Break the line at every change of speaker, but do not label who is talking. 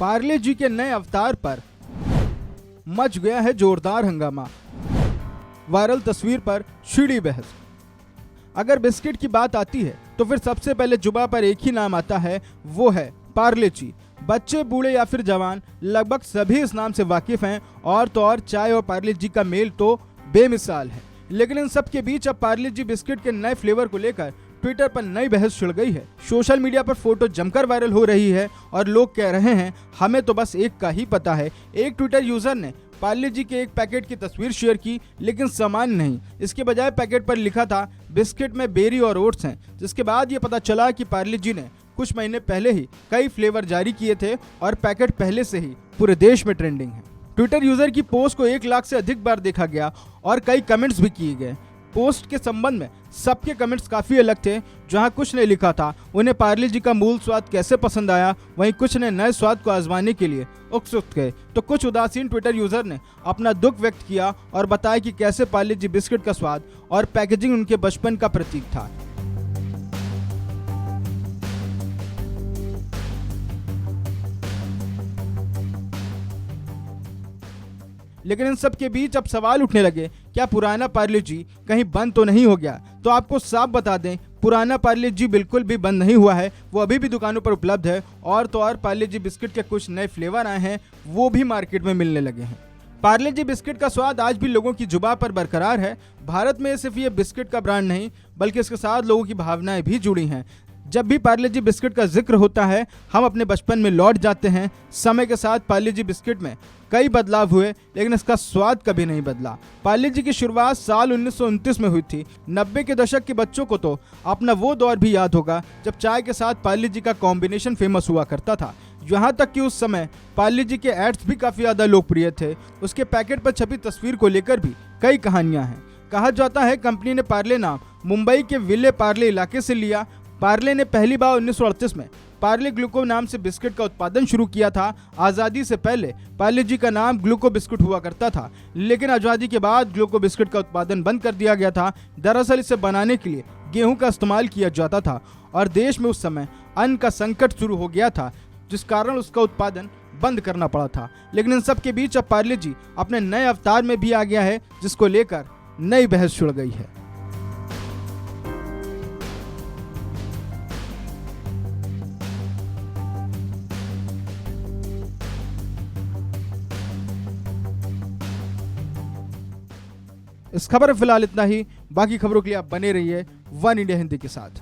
पार्ले जी के नए अवतार पर मच गया है जोरदार हंगामा। वायरल तस्वीर पर छिड़ी बहस। अगर बिस्किट की बात आती है तो फिर सबसे पहले जुबान पर एक ही नाम आता है, वो है पार्ले जी। बच्चे, बूढ़े या फिर जवान लगभग सभी इस नाम से वाकिफ हैं। और तो और चाय और पार्ले जी का मेल तो बेमिसाल है। लेकिन इन सब के बीच अब पार्ले जी बिस्किट के नए फ्लेवर को लेकर ट्विटर पर नई बहस छिड़ गई है। सोशल मीडिया पर फोटो जमकर वायरल हो रही है और लोग कह रहे हैं हमें तो बस एक का ही पता है। एक ट्विटर यूजर ने पार्ले जी के एक पैकेट की तस्वीर शेयर की, लेकिन सामान नहीं, इसके बजाय पैकेट पर लिखा था बिस्किट में बेरी और ओट्स हैं। जिसके बाद ये पता चला कि पार्ले जी ने कुछ महीने पहले ही कई फ्लेवर जारी किए थे और पैकेट पहले से ही पूरे देश में ट्रेंडिंग है। ट्विटर यूजर की पोस्ट को 1 लाख से अधिक बार देखा गया और कई कमेंट्स भी किए गए। पोस्ट के संबंध में सबके कमेंट्स काफी अलग थे। जहां कुछ ने लिखा था उन्हें पार्ले जी का मूल स्वाद कैसे पसंद आया, वहीं कुछ ने नए स्वाद को आजमाने के लिए उत्सुक थे। तो कुछ उदासीन ट्विटर यूजर ने अपना दुख व्यक्त किया और बताया कि कैसे पार्ले जी बिस्किट का स्वाद और पैकेजिंग उनके बचपन का प्रतीक था। लेकिन इन सब के बीच अब सवाल उठने लगे, क्या पुराना पार्ले जी कहीं बंद तो नहीं हो गया? तो आपको साफ बता दें, पुराना पार्ले जी बिल्कुल भी बंद नहीं हुआ है। वो अभी भी दुकानों पर उपलब्ध है और तो और पार्ले जी बिस्किट के कुछ नए फ्लेवर आए हैं, वो भी मार्केट में मिलने लगे हैं। पार्ले जी बिस्किट का स्वाद आज भी लोगों की जुबान पर बरकरार है। भारत में सिर्फ ये बिस्किट का ब्रांड नहीं, बल्कि इसके साथ लोगों की भावनाएं भी जुड़ी हैं। जब भी पार्ले जी बिस्किट का जिक्र होता है, हम अपने बचपन में लौट जाते हैं। समय के साथ पार्ले जी बिस्किट में कई बदलाव हुए, लेकिन इसका स्वाद कभी नहीं बदला। पार्ले जी की शुरुआत साल 1929 में हुई थी। 90 के दशक के बच्चों को तो अपना वो दौर भी याद होगा जब चाय के साथ पार्ले जी का कॉम्बिनेशन फेमस हुआ करता था। यहाँ तक कि उस समय पार्ले जी के एड्स भी काफी ज्यादा लोकप्रिय थे। उसके पैकेट पर छपी तस्वीर को लेकर भी कई कहानियां हैं। कहा जाता है कंपनी ने पार्ले नाम मुंबई के विले पार्ले इलाके से लिया। पार्ले ने पहली बार 1938 में पार्ले ग्लूको नाम से बिस्किट का उत्पादन शुरू किया था। आज़ादी से पहले पार्ले जी का नाम ग्लूको बिस्कुट हुआ करता था, लेकिन आज़ादी के बाद ग्लूको बिस्किट का उत्पादन बंद कर दिया गया था। दरअसल इसे बनाने के लिए गेहूं का इस्तेमाल किया जाता था और देश में उस समय अन्न का संकट शुरू हो गया था, जिस कारण उसका उत्पादन बंद करना पड़ा था। लेकिन इन सब के बीच अब पार्ले जी अपने नए अवतार में भी आ गया है, जिसको लेकर नई बहस छिड़ गई है। इस खबर में फिलहाल इतना ही। बाकी खबरों के लिए आप बने रहिए वन इंडिया हिंदी के साथ।